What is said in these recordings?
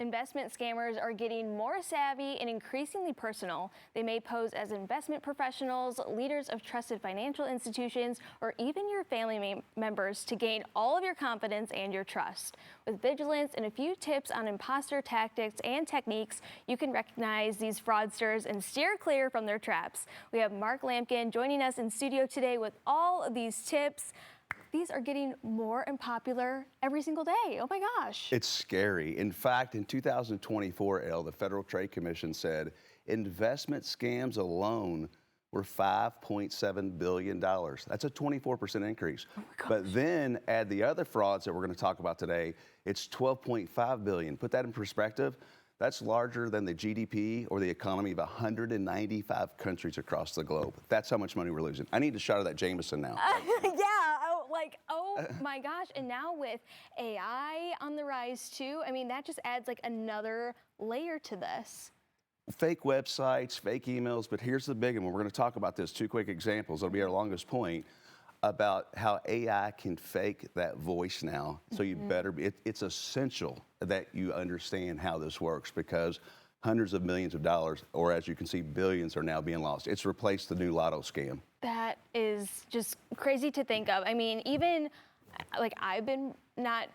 Investment scammers are getting more savvy and increasingly personal. They may pose as investment professionals, leaders of trusted financial institutions, or even your family members to gain all of your confidence and your trust. With vigilance and a few tips on imposter tactics and techniques, you can recognize these fraudsters and steer clear from their traps. We have Mark Lamkin joining us in studio today with all of these tips. These are getting more unpopular every single day. Oh my gosh. It's scary. In fact, in 2024, the Federal Trade Commission said investment scams alone were $5.7 billion. That's a 24% increase. Oh my gosh. But then add the other frauds that we're going to talk about today, it's $12.5 billion. Put that in perspective. That's larger than the GDP or the economy of 195 countries across the globe. That's how much money we're losing. I need a shot of that Jameson now. Oh my gosh. And now with AI on the rise too, I mean, that just adds like another layer to this. Fake websites, fake emails, but here's the big one. We're going to talk about this. Two quick examples. It'll be our longest point about how AI can fake that voice now. So you better be, it's essential that you understand how this works because hundreds of millions of dollars, or as you can see, billions are now being lost. It's replaced the new lotto scam. That is just crazy to think of. I mean, even like I've been not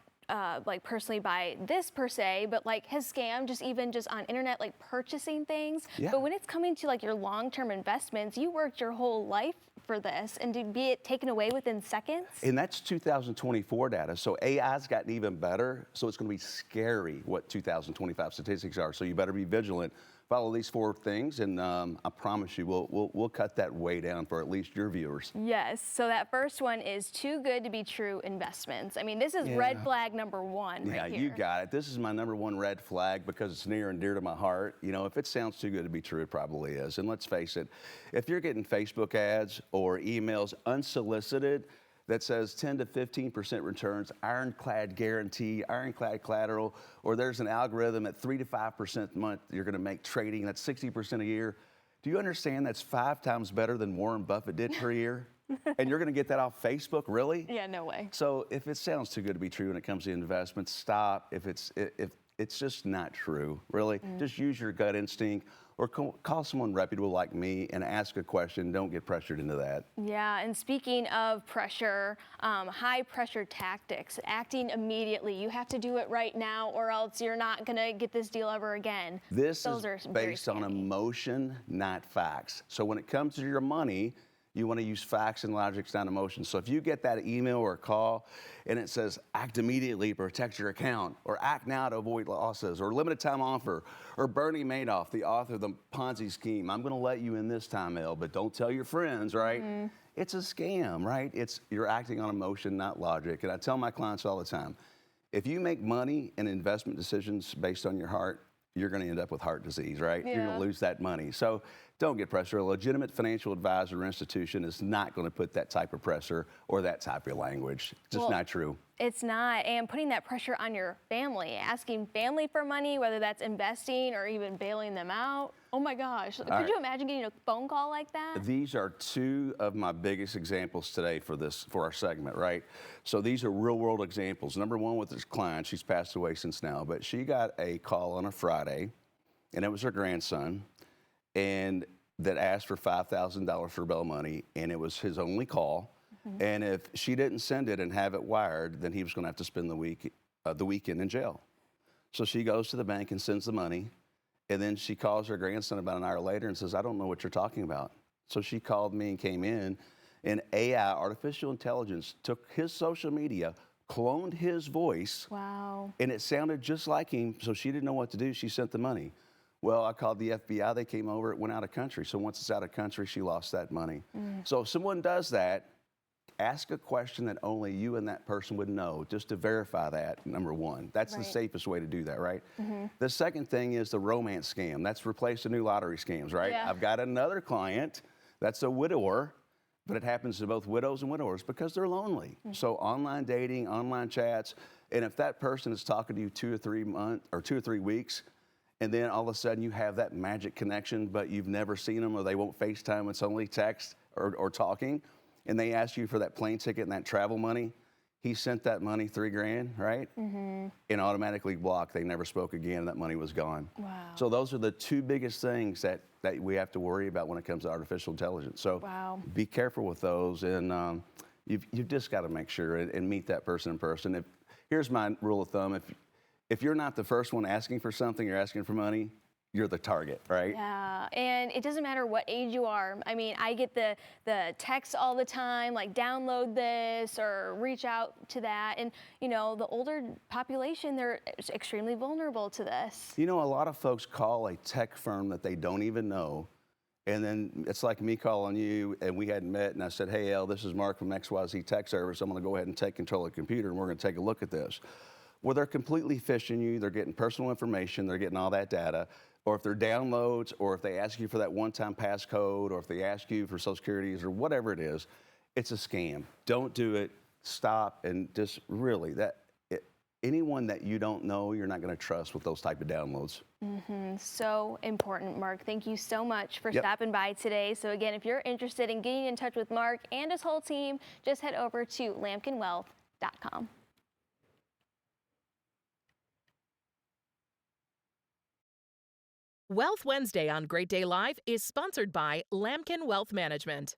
like personally by this per se, but like has scammed just on internet, like purchasing things. Yeah. But when it's coming to like your long-term investments, you worked your whole life for this and to be it taken away within seconds. And that's 2024 data. So AI's gotten even better. So it's going to be scary what 2025 statistics are. So you better be vigilant. Follow these four things, and I promise you, we'll cut that way down for at least your viewers. Yes. So that first one is too good to be true investments. I mean, this is red flag number one. Yeah, right here. You got it. This is my number one red flag because it's near and dear to my heart. You know, if it sounds too good to be true, it probably is. And let's face it, if you're getting Facebook ads or emails unsolicited that says 10 to 15% returns, ironclad guarantee, ironclad collateral, or there's an algorithm at 3 to 5% a month you're going to make trading, that's 60% a year. Do you understand that's 5 times better than Warren Buffett did per year? And you're going to get that off Facebook, really? Yeah, no way. So if it sounds too good to be true when it comes to investments, stop. If it's just not true, really, just use your gut instinct or call someone reputable like me and ask a question. Don't get pressured into that. Yeah, and speaking of pressure, high pressure tactics, acting immediately. You have to do it right now or else you're not going to get this deal ever again. This is based on emotion, not facts. So when it comes to your money, you want to use facts and logic, not emotion. So if you get that email or call and it says act immediately, protect your account, or act now to avoid losses, or limited time offer, or Bernie Madoff, the author of the Ponzi scheme, I'm going to let you in this time, Elle, but don't tell your friends, right? It's a scam, right? You're acting on emotion, not logic. And I tell my clients all the time, if you make money and investment decisions based on your heart, you're going to end up with heart disease, right? Yeah. You're going to lose that money. So don't get pressure. A legitimate financial advisor or institution is not going to put that type of pressure or that type of language. It's just not true. It's not. And putting that pressure on your family, asking family for money, whether that's investing or even bailing them out. Oh my gosh. Could you imagine getting a phone call like that? These are two of my biggest examples today for our segment, right? So these are real world examples. Number one with this client, she's passed away since now, but she got a call on a Friday and it was her grandson and that asked for $5,000 for bail money, and it was his only call. And if she didn't send it and have it wired, then he was going to have to spend the weekend in jail. So she goes to the bank and sends the money, and then she calls her grandson about an hour later and says, I don't know what you're talking about. So she called me and came in, and AI, artificial intelligence, took his social media, cloned his voice, and it sounded just like him, so she didn't know what to do. She sent the money. Well, I called the FBI. They came over. It went out of country. So once it's out of country, she lost that money. So if someone does that, ask a question that only you and that person would know, just to verify that, number one. That's the safest way to do that, right? The second thing is the romance scam. That's replaced the new lottery scams, right? Yeah. I've got another client that's a widower, but it happens to both widows and widowers because they're lonely. So online dating, online chats, and if that person is talking to you 2 or 3 months or 2 or 3 weeks, and then all of a sudden you have that magic connection, but you've never seen them, or they won't FaceTime, it's only text or talking, and they ask you for that plane ticket and that travel money, he sent that money $3,000, right? And automatically blocked. They never spoke again. That money was gone. Wow. So those are the two biggest things that we have to worry about when it comes to artificial intelligence. So Wow. be careful with those, and you've just got to make sure and meet that person in person. Here's my rule of thumb: if you're not the first one asking for something, you're asking for money, you're the target, right? Yeah, and it doesn't matter what age you are. I mean, I get the texts all the time, like download this or reach out to that. And, you know, the older population, they're extremely vulnerable to this. You know, a lot of folks call a tech firm that they don't even know, and then it's like me calling you, and we hadn't met, and I said, hey, El, this is Mark from XYZ Tech Service. I'm going to go ahead and take control of the computer, and we're going to take a look at this. Well, they're completely phishing you. They're getting personal information. They're getting all that data. Or if they're downloads, or if they ask you for that one-time passcode, or if they ask you for Social Security's or whatever it is, it's a scam. Don't do it. Stop, and just really, anyone that you don't know, you're not going to trust with those type of downloads. So important, Mark. Thank you so much for Yep. stopping by today. So again, if you're interested in getting in touch with Mark and his whole team, just head over to lamkinwealth.com. Wealth Wednesday on Great Day Live is sponsored by Lamkin Wealth Management.